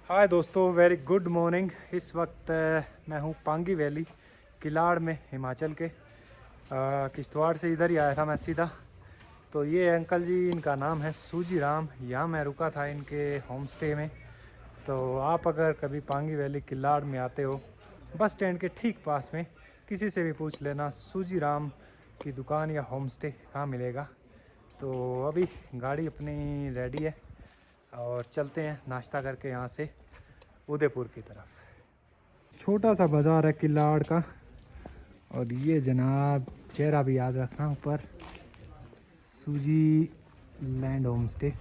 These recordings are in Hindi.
हाय दोस्तों, वेरी गुड मॉर्निंग। इस वक्त मैं हूँ पांगी वैली किलाड़ में, हिमाचल के। किश्तवाड़ से इधर ही आया था मैं सीधा। तो ये अंकल जी, इनका नाम है सूजी राम। यहाँ मैं रुका था इनके होम स्टे में। तो आप अगर कभी पांगी वैली किलाड़ में आते हो, बस स्टैंड के ठीक पास में किसी से भी पूछ लेना सूजी राम की दुकान या होम स्टे कहाँ मिलेगा। तो अभी गाड़ी अपनी रेडी है और चलते हैं नाश्ता करके यहाँ से उदयपुर की तरफ। छोटा सा बाज़ार है किलाड़ का। और ये जनाब, चेहरा भी याद रखना ऊपर, सूजी land home stay.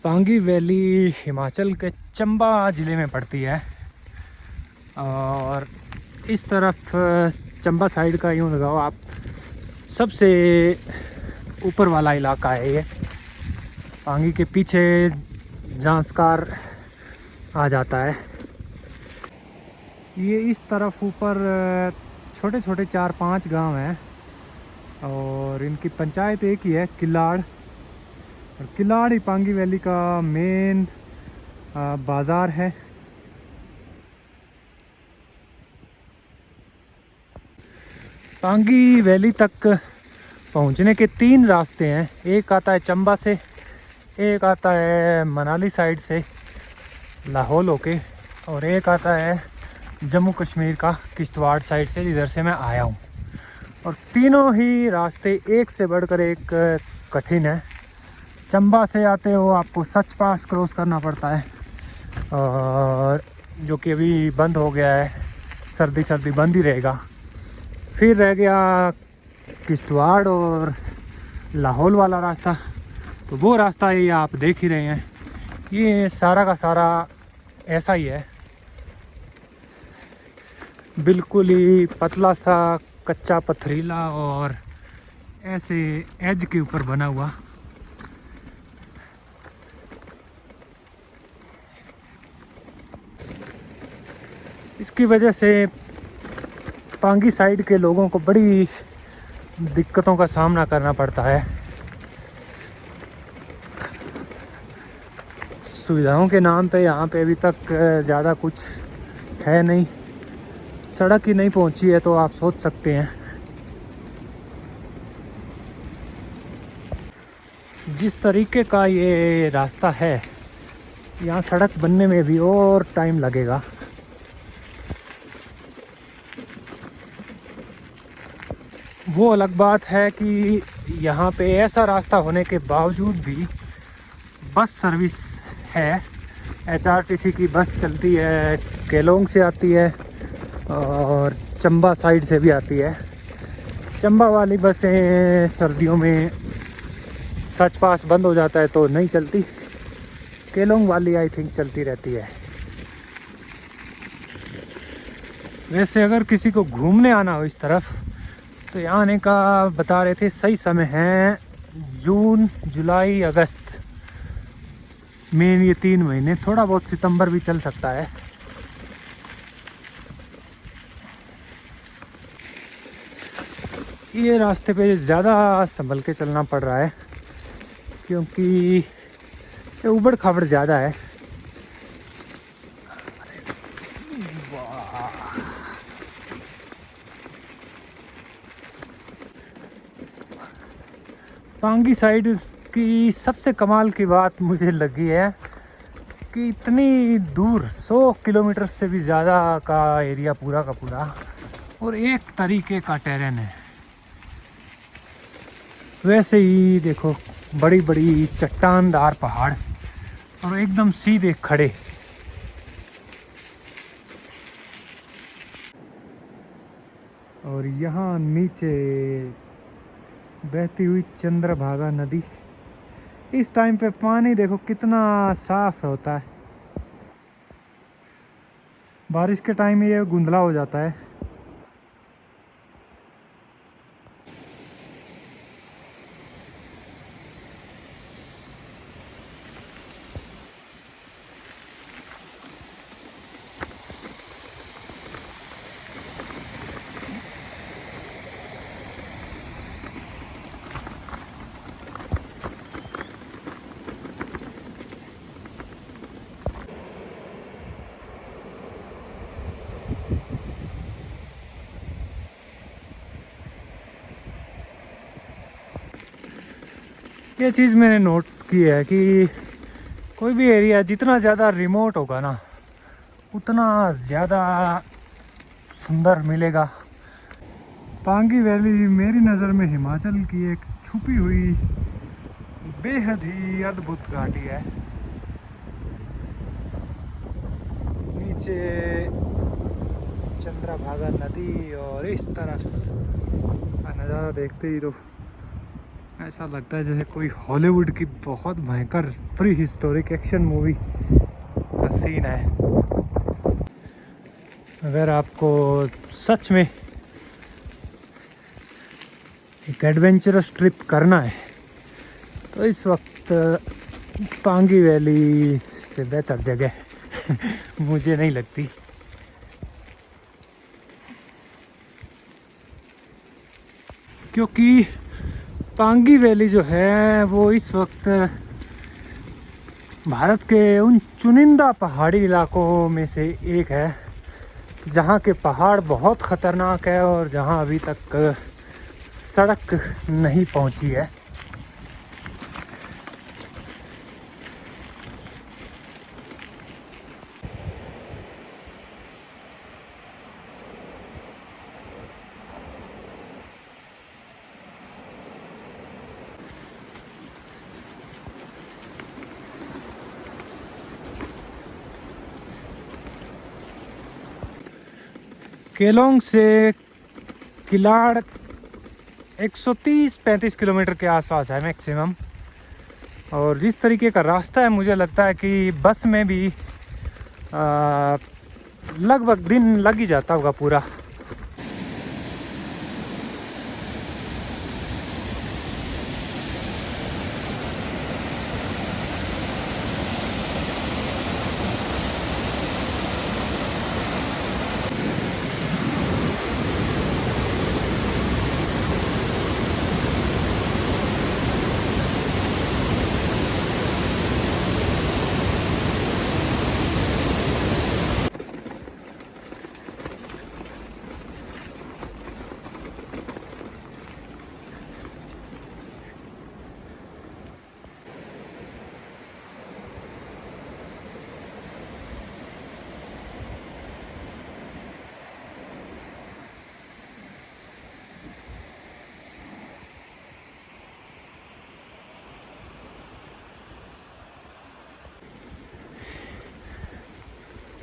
Pangi valley Himachal के चंबा ज़िले में पड़ती है। और इस तरफ चंबा साइड का यूँ लगाओ आप, सबसे ऊपर वाला इलाका है ये। पांगी के पीछे जांस्कार आ जाता है। ये इस तरफ ऊपर छोटे छोटे 4-5 गांव हैं और इनकी पंचायत एक ही है, किलाड़। और किलाड़ ही पांगी वैली का मेन बाज़ार है। पांगी वैली तक पहुंचने के 3 रास्ते हैं। एक आता है चंबा से, एक आता है मनाली साइड से लाहौल होके, और एक आता है जम्मू कश्मीर का किश्तवाड़ साइड से, जिधर से मैं आया हूँ। और तीनों ही रास्ते एक से बढ़कर एक कठिन है। चंबा से आते हो आपको सच पास क्रॉस करना पड़ता है, और जो कि अभी बंद हो गया है, सर्दी बंद ही रहेगा। फिर रह गया किश्तवाड़ और लाहौल वाला रास्ता। तो वो रास्ता ये आप देख ही रहे हैं, ये सारा का सारा ऐसा ही है, बिल्कुल ही पतला सा कच्चा पथरीला और ऐसे एज के ऊपर बना हुआ। इसकी वजह से पांगी साइड के लोगों को बड़ी दिक्कतों का सामना करना पड़ता है। सुविधाओं के नाम पे यहाँ पे अभी तक ज़्यादा कुछ है नहीं। सड़क ही नहीं पहुँची है, तो आप सोच सकते हैं जिस तरीके का ये रास्ता है, यहाँ सड़क बनने में भी और टाइम लगेगा। वो अलग बात है कि यहाँ पे ऐसा रास्ता होने के बावजूद भी बस सर्विस है। HRTC की बस चलती है, केलोंग से आती है और चंबा साइड से भी आती है। चंबा वाली बसें सर्दियों में सच पास बंद हो जाता है तो नहीं चलती। केलोंग वाली आई थिंक चलती रहती है। वैसे अगर किसी को घूमने आना हो इस तरफ, तो यहाँ आने का बता रहे थे सही समय है जून, जुलाई, अगस्त, मेन ये 3 महीने। थोड़ा बहुत सितंबर भी चल सकता है। ये रास्ते पे ज़्यादा संभल के चलना पड़ रहा है क्योंकि ये उबड़ खाबड़ ज़्यादा है। पांगी साइड की सबसे कमाल की बात मुझे लगी है कि इतनी दूर 100 किलोमीटर से भी ज़्यादा का एरिया पूरा का पूरा, और एक तरीके का टेरेन है। वैसे ही देखो, बड़ी बड़ी चट्टानदार पहाड़ और एकदम सीधे खड़े। और यहाँ नीचे बहती हुई चंद्रभागा नदी। इस टाइम पे पानी देखो कितना साफ होता है। बारिश के टाइम में ये धुंधला हो जाता है। ये चीज़ मैंने नोट की है कि कोई भी एरिया जितना ज़्यादा रिमोट होगा ना उतना ज़्यादा सुंदर मिलेगा। पांगी वैली मेरी नज़र में हिमाचल की एक छुपी हुई बेहद ही अद्भुत घाटी है। नीचे चंद्रभागा नदी और इस तरफ का नज़ारा देखते ही तो ऐसा लगता है जैसे कोई हॉलीवुड की बहुत भयंकर प्री हिस्टोरिक एक्शन मूवी का सीन है। अगर आपको सच में एक एडवेंचरस ट्रिप करना है तो इस वक्त पांगी वैली से बेहतर जगह मुझे नहीं लगती। क्योंकि पांगी वैली जो है वो इस वक्त भारत के उन चुनिंदा पहाड़ी इलाकों में से एक है जहाँ के पहाड़ बहुत ख़तरनाक है और जहाँ अभी तक सड़क नहीं पहुँची है। केलोंग से किलाड़ 130-35 किलोमीटर के आसपास है मैक्सिमम। और जिस तरीके का रास्ता है मुझे लगता है कि बस में भी लगभग दिन लग ही जाता होगा पूरा।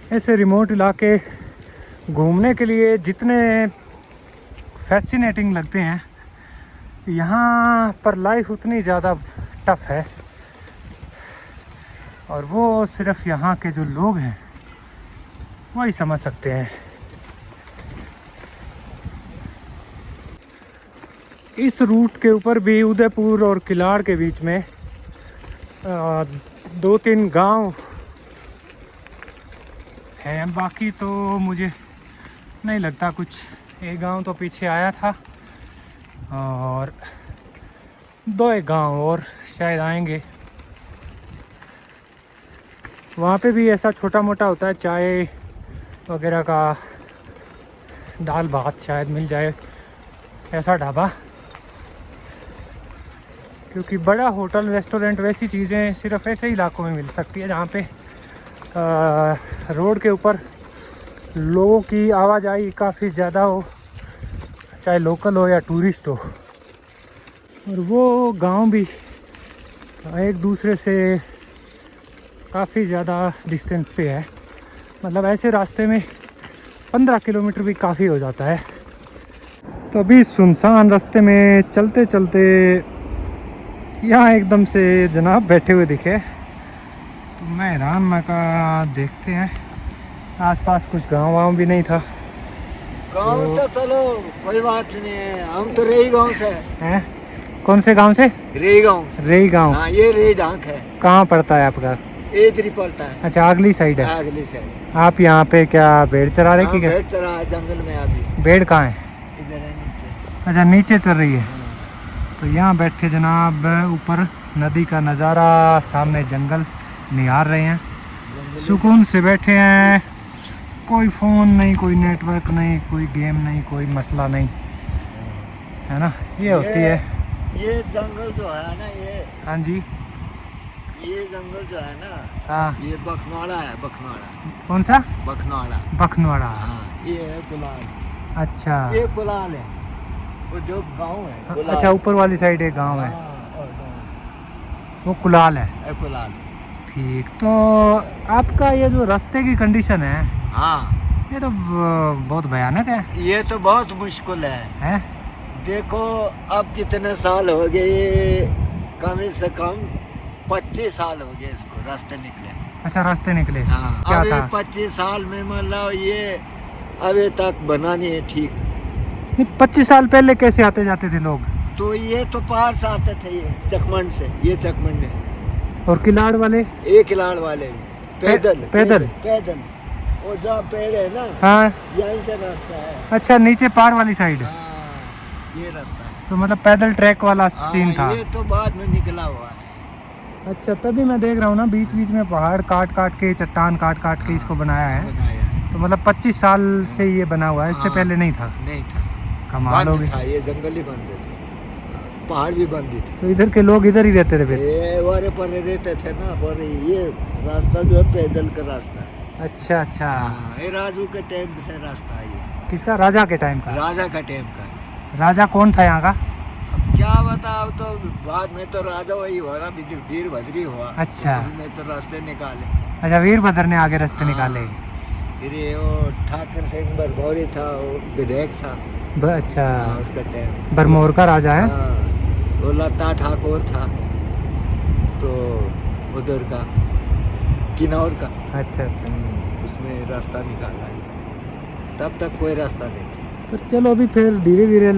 ऐसे रिमोट इलाके घूमने के लिए जितने फैसिनेटिंग लगते हैं यहाँ पर लाइफ उतनी ज़्यादा टफ है। और वो सिर्फ यहाँ के जो लोग हैं वही समझ सकते हैं। इस रूट के ऊपर भी उदयपुर और किलाड़ के बीच में 2-3 गांव हैं। बाकी तो मुझे नहीं लगता कुछ। एक गांव तो पीछे आया था और 2 गांव और शायद आएंगे। वहाँ पे भी ऐसा छोटा मोटा होता है, चाय वगैरह का, दाल भात शायद मिल जाए ऐसा ढाबा। क्योंकि बड़ा होटल रेस्टोरेंट वैसी चीज़ें सिर्फ ऐसे इलाकों में मिल सकती है जहाँ पे रोड के ऊपर लोगों की आवाजाही काफ़ी ज़्यादा हो, चाहे लोकल हो या टूरिस्ट हो। और वो गांव भी एक दूसरे से काफ़ी ज़्यादा डिस्टेंस पे है। मतलब ऐसे रास्ते में 15 किलोमीटर भी काफ़ी हो जाता है। तो अभी सुनसान रास्ते में चलते चलते यहाँ एकदम से जनाब बैठे हुए दिखे। तो मैं हैरान, मैं कहा देखते हैं। आसपास कुछ गांव वाँव भी नहीं था। गांव तो चलो कोई बात नहीं है, हम तो रेई गांव से हैं। कौन से गांव से? रेई गांव से। रेई गांव। हाँ, ये रेई डांक है। कहाँ पड़ता है आपका? इधर पड़ता है। अच्छा, अगली साइड है। अगली साइड। आप यहाँ पे क्या भेड़ चरा रहे कि क्या? भेड़ चरा है जंगल में अभी। भेड़ कहाँ है? इधर है नीचे। अच्छा, नीचे चल रही है। तो यहाँ बैठे जनाब ऊपर नदी का नज़ारा, सामने जंगल निहार रहे हैं, सुकून से बैठे हैं। कोई फ़ोन नहीं, कोई नेटवर्क नहीं, कोई गेम नहीं, कोई मसला नहीं, है ना। ये होती है ये जंगल जो है ना हाँ जी। ये जंगल जो है ना हाँ। ये बखनाड़ा है, बखनाड़ा। कौन सा? बखनाड़ा। बखनवाड़ा। हाँ, ये है कुलाल। अच्छा। ये कुलाल है, वो जो गांव है कुलाल। अच्छा, ऊपर वाली साइड एक गांव है, हाँ, और गाँव वो कुलाल है। है कुलाल। ठीक। तो आपका ये जो रास्ते की कंडीशन है, हाँ, ये तो बहुत भयानक है। ये तो बहुत मुश्किल है। देखो अब कितने साल हो गए, कम से कम 25 साल हो गए इसको रास्ते निकले। अच्छा, रास्ते निकले। हाँ, क्या अभी था? 25 साल में मतलब ये अभी तक बना नहीं है ठीक। नहीं, 25 साल पहले कैसे आते जाते थे लोग? तो ये तो पार से आते थे, ये चकमंड से, ये चकमंड है। और किलाड़ वाले? ये किलाड़ वाले भी पैदल पैदल? पैदल। वो जहाँ पेड़ है ना, हाँ। यहीं से रास्ता है। अच्छा, नीचे पार वाली साइड। हाँ, ये रास्ता है। तो मतलब पैदल ट्रैक वाला सीन था। ये तो बाद में निकला हुआ है। अच्छा, तभी मैं देख रहा हूँ ना, बीच बीच में पहाड़ काट काट के, चट्टान काट काट के इसको बनाया है। बनाया है। तो मतलब 25 साल से ये बना हुआ है, इससे पहले नहीं था? नहीं था, कमाल हो बंद गई। था, ये जंगल ही बंद थे, पहाड़ भी बंद ही थे। तो इधर के लोग इधर ही रहते थे फिर? ये वारे पर रहते थे ना, पर ये रास्ता जो है पैदल का रास्ता है। अच्छा अच्छा। ये राजू के टाइम से रास्ता है ये। किसका? राजा के टाइम का? राजा का टाइम का है। राजा कौन था यहाँ का? अब क्या बताओ, तो बाद में तो राजा वही हुआ ना, वीरभद्री हुआ। अच्छा। उसने तो रास्ते निकाले। अच्छा, वीरभद्र ने आगे रास्ते निकाले। फिर ये वो ठाकुर सिंह बरभौरी था, वो विधायक था। अच्छा, उसका टाइम। भरमौर का राजा है। वो लता ठाकुर था, तो उधर का किन्नौर का। अच्छा अच्छा। उसने रास्ता निकाला है, तब तक कोई रास्ता नहीं था। तो चलो, अभी फिर धीरे धीरे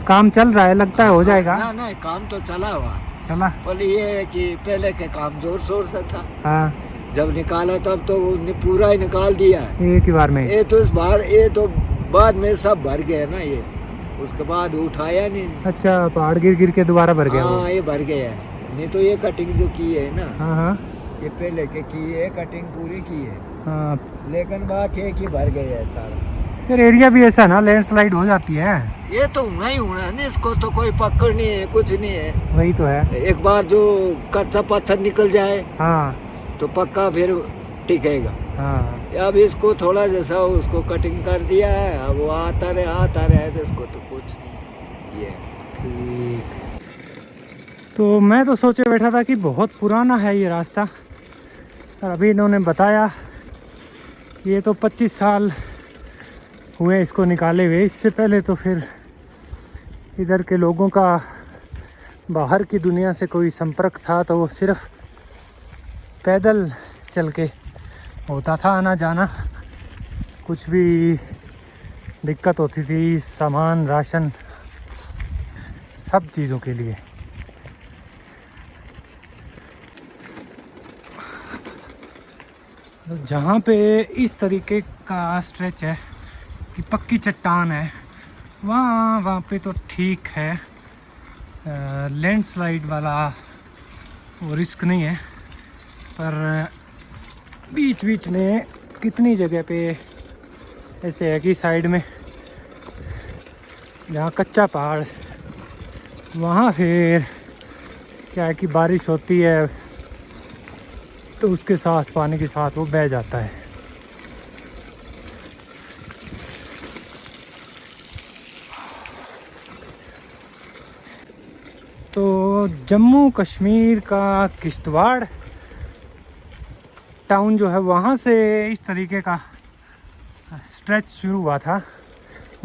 काम चल रहा है, लगता है हो जाएगा। ना नहीं, काम तो चला हुआ। चला। पर ये है कि पहले के काम जोर शोर से था। हाँ। जब निकाला तब तो उन्हें पूरा ही निकाल दिया है। एक ही बार में? ये तो इस बार, ये तो बाद में सब भर गए ना ये, उसके बाद उठाया नहीं। अच्छा, पहाड़ गिर गिर के दोबारा भर गया वो? हाँ, ये भर गया है। नहीं तो ये कटिंग जो की है ना, हाँ हाँ, ये पहले के की है, कटिंग पूरी की है। हाँ। लेकिन बात है कि भर गया है सारा। फिर एरिया भी ऐसा ना, लैंडस्लाइड हो जाती है। ये तो होना ही होना है ना, इसको तो कोई पकड़ नहीं है, कुछ नहीं है। वही तो है। एक बार जो कच्चा पत्थर निकल जाए हाँ तो पक्का फिर टिकेगा। हाँ। अब इसको थोड़ा जैसा उसको कटिंग कर दिया है, अब वो आता रहे तो इसको तो कुछ नहीं ये। ठीक। तो मैं तो सोचे बैठा था कि बहुत पुराना है ये रास्ता, और अभी इन्होंने बताया ये तो 25 साल हुए इसको निकाले हुए। इससे पहले तो फिर इधर के लोगों का बाहर की दुनिया से कोई संपर्क था तो वो सिर्फ पैदल चल के होता था आना जाना। कुछ भी दिक्कत होती थी, सामान, राशन, सब चीज़ों के लिए। तो जहाँ पे इस तरीके का स्ट्रेच है कि पक्की चट्टान है, वहाँ पे तो ठीक है, लैंडस्लाइड वाला वो रिस्क नहीं है। पर बीच बीच में कितनी जगह पे ऐसे है कि साइड में जहाँ कच्चा पहाड़, वहाँ फिर क्या है कि बारिश होती है तो उसके साथ, पानी के साथ वो बह जाता है। तो जम्मू कश्मीर का किश्तवाड़ टाउन जो है, वहाँ से इस तरीके का स्ट्रेच शुरू हुआ था।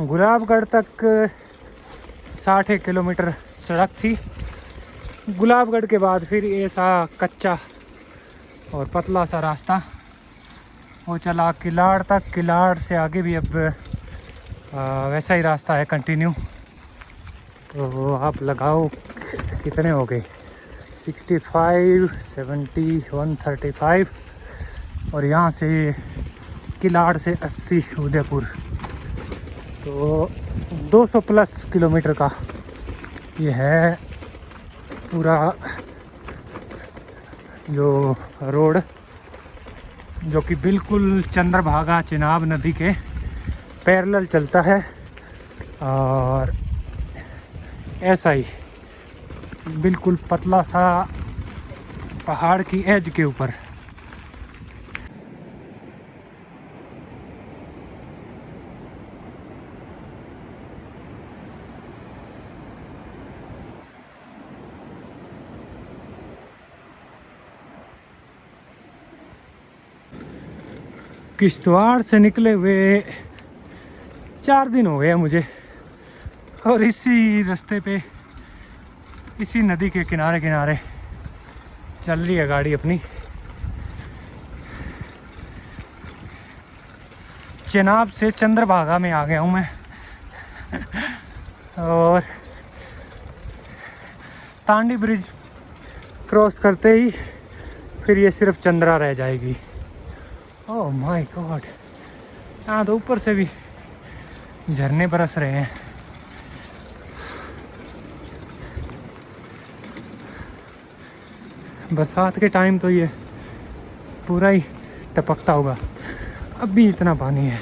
गुलाबगढ़ तक 60 किलोमीटर सड़क थी। गुलाबगढ़ के बाद फिर ऐसा कच्चा और पतला सा रास्ता वो चला किलाड़ तक। किलाड़ से आगे भी अब वैसा ही रास्ता है, कंटिन्यू। तो आप लगाओ कितने हो गए, 65, 70, 135, और यहाँ से किलाड़ से 80 उदयपुर, तो 200 प्लस किलोमीटर का ये है पूरा जो रोड, जो कि बिल्कुल चंद्रभागा चिनाब नदी के पैरेलल चलता है। और ऐसा ही बिल्कुल पतला सा पहाड़ की एज के ऊपर। किश्तवाड़ से निकले हुए 4 दिन हो गए मुझे, और इसी रास्ते पे, इसी नदी के किनारे किनारे चल रही है गाड़ी अपनी। चेनाब से चंद्रभागा में आ गया हूँ मैं और तांडी ब्रिज क्रॉस करते ही फिर ये सिर्फ चंद्रा रह जाएगी। ओह माय गॉड, यहाँ तो ऊपर से भी झरने बरस रहे हैं। बरसात के टाइम तो ये पूरा ही टपकता होगा, अब भी इतना पानी है।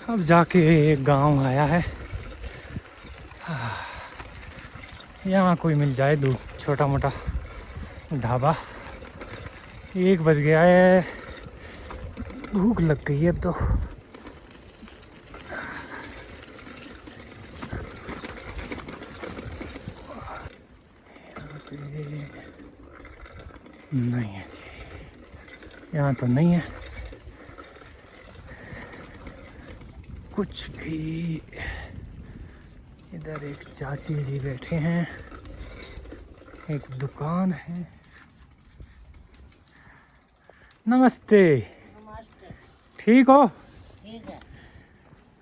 अब जाके एक गांव आया है, यहाँ कोई मिल जाए दो छोटा मोटा ढाबा। 1 बज गया है, भूख लग गई है अब तो। नहीं है जी, यहाँ तो नहीं है कुछ भी। इधर एक चाची जी बैठे हैं, एक दुकान है। नमस्ते। नमस्ते। ठीक हो? ठीक है।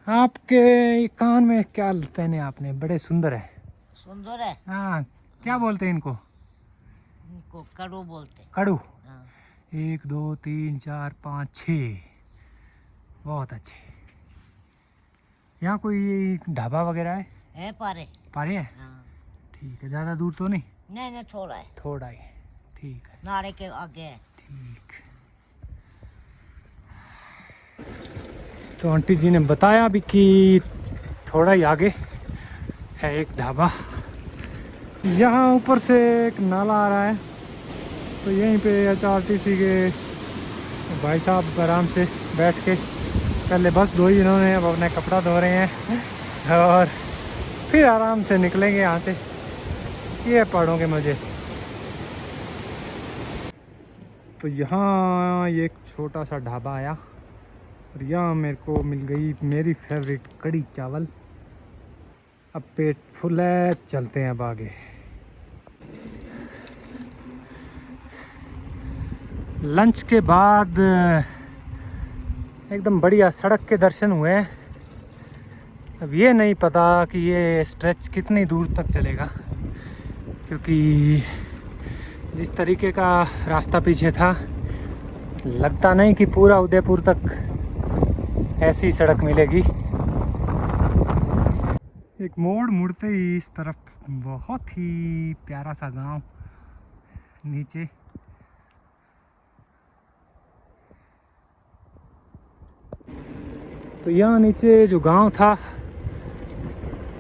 आपके कान में क्या पहने आपने, बड़े सुंदर है। सुंदर है। हाँ, क्या बोलते हैं इनको? इनको कड़ू बोलते। कड़ू। हाँ। 1 2 3 4 5 6, बहुत अच्छे। यहाँ कोई ढाबा वगैरह है पारे। पारे है? हाँ। ठीक है, ज़्यादा दूर तो नहीं? नहीं थोड़ा है। थोड़ा ही, ठीक है। नारे के आगे है। ठीक। तो आंटी जी ने बताया भी कि थोड़ा ही आगे है एक ढाबा। यहाँ ऊपर से एक नाला आ रहा है, तो यहीं पे HRTC के भाई साहब आराम से बैठ के, पहले बस धोई इन्होंने, अब अपने कपड़ा धो रहे हैं और फिर आराम से निकलेंगे यहाँ से। ये पहाड़ों के मज़े। तो यहाँ ये एक छोटा सा ढाबा आया और यहाँ मेरे को मिल गई मेरी फेवरेट कड़ी चावल। अब पेट फुल है, चलते हैं अब आगे। लंच के बाद एकदम बढ़िया सड़क के दर्शन हुए। अब ये नहीं पता कि ये स्ट्रेच कितनी दूर तक चलेगा, क्योंकि जिस तरीके का रास्ता पीछे था, लगता नहीं कि पूरा उदयपुर तक ऐसी सड़क मिलेगी। एक मोड़ मुड़ते ही इस तरफ बहुत ही प्यारा सा गांव नीचे। तो यहाँ नीचे जो गांव था,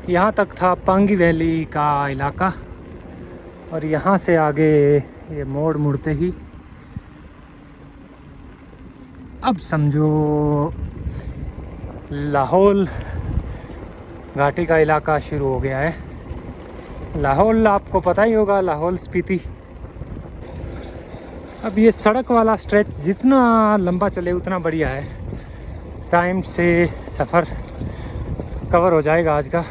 यहाँ तक था पांगी वैली का इलाका, और यहाँ से आगे ये मोड़ मुड़ते ही अब समझो लाहौल घाटी का इलाका शुरू हो गया है। लाहौल आपको पता ही होगा, लाहौल स्पीति। अब ये सड़क वाला स्ट्रेच जितना लंबा चले उतना बढ़िया है, टाइम से सफ़र कवर हो जाएगा आज का।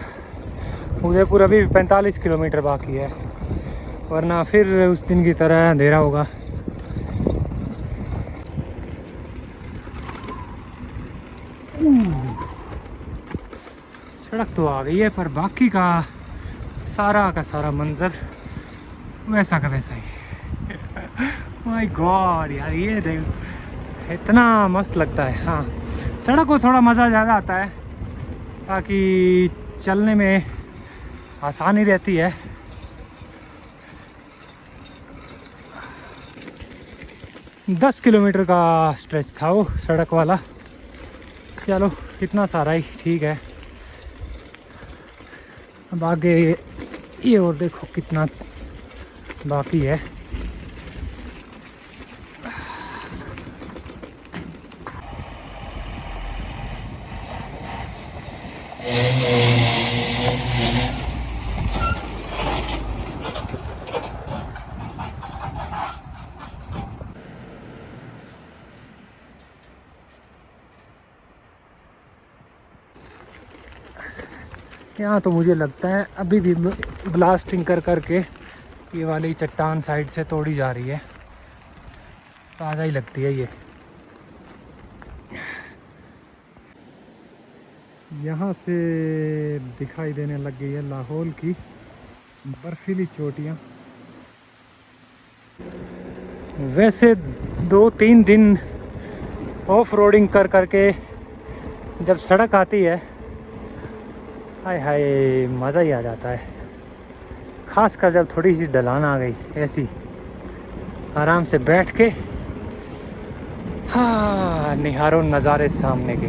उदयपुर अभी 45 किलोमीटर बाकी है, वरना फिर उस दिन की तरह अंधेरा होगा। सड़क तो आ गई है, पर बाकी का सारा मंजर वैसा का वैसा ही। माय गॉड यार, ये देख इतना मस्त लगता है। हाँ, सड़क को थोड़ा मज़ा ज़्यादा आता है, ताकि चलने में आसानी रहती है। दस किलोमीटर का स्ट्रेच था वो सड़क वाला। चलो इतना सारा ही ठीक है। अब आगे ये और देखो कितना बाकी है। यहाँ तो मुझे लगता है अभी भी ब्लास्टिंग कर करके ये वाली चट्टान साइड से तोड़ी जा रही है। ताज़ा ही लगती है ये। यहाँ से दिखाई देने लग गई है लाहौल की बर्फीली चोटियाँ। वैसे 2-3 दिन ऑफ रोडिंग कर करके जब सड़क आती है, हाय हाय मज़ा ही आ जाता है। खासकर जब थोड़ी सी ढलान आ गई, ऐसी आराम से बैठ के हाँ निहारो नज़ारे सामने के।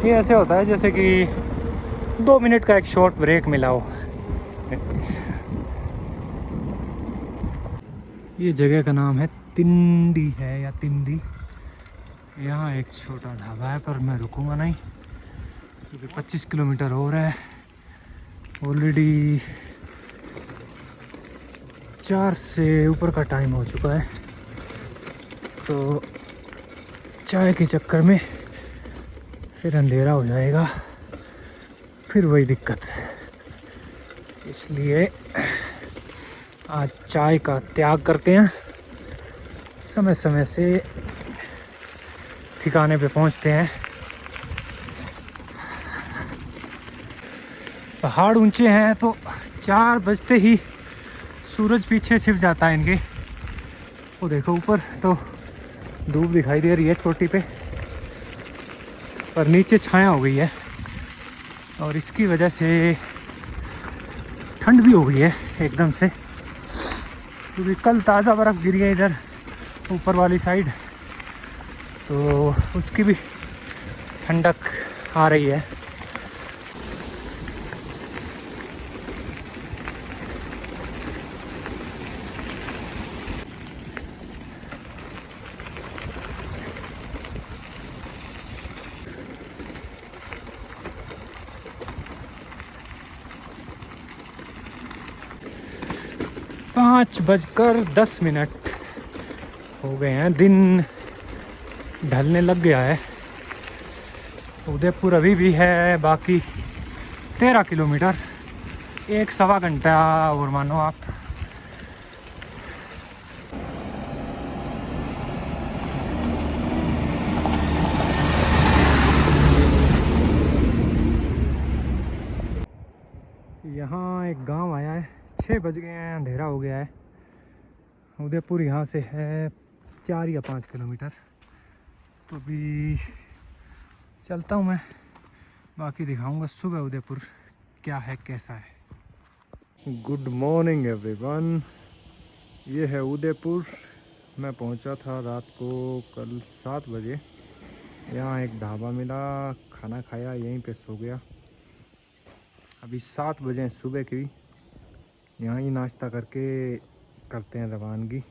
ये ऐसे होता है जैसे कि 2 मिनट का एक शॉर्ट ब्रेक मिला हो। ये जगह का नाम है तिंडी है या तिंदी। यहाँ एक छोटा ढाबा है पर मैं रुकूंगा नहीं क्योंकि 25 किलोमीटर हो रहा है। ऑलरेडी 4 से ऊपर का टाइम हो चुका है, तो चाय के चक्कर में फिर अंधेरा हो जाएगा, फिर वही दिक्कत। इसलिए आज चाय का त्याग करते हैं, समय समय से ठिकाने पे पहुंचते हैं। पहाड़ ऊंचे हैं तो 4 बजते ही सूरज पीछे छिप जाता है इनके। वो देखो ऊपर तो धूप दिखाई दे रही है चोटी पे, पर नीचे छाया हो गई है और इसकी वजह से ठंड भी हो गई है एकदम से, क्योंकि कल ताज़ा बर्फ़ गिरी है इधर ऊपर वाली साइड, तो उसकी भी ठंडक आ रही है। पाँच 5:10 हो गए हैं, दिन ढलने लग गया है। उदयपुर अभी भी है बाकी 13 किलोमीटर, 1-1.25 घंटा और मानो आप। यहाँ एक गांव आया है, 6 बज गए हैं, अंधेरा हो गया है। उदयपुर यहाँ से है 4 या 5 किलोमीटर, तो अभी चलता हूँ मैं, बाकी दिखाऊंगा सुबह उदयपुर क्या है कैसा है। गुड मॉर्निंग एवरीवन, ये है उदयपुर। मैं पहुँचा था रात को कल 7 बजे। यहाँ एक ढाबा मिला, खाना खाया, यहीं पे सो गया। अभी 7 बजे सुबह की, यहाँ ही नाश्ता करके करते हैं रवानगी।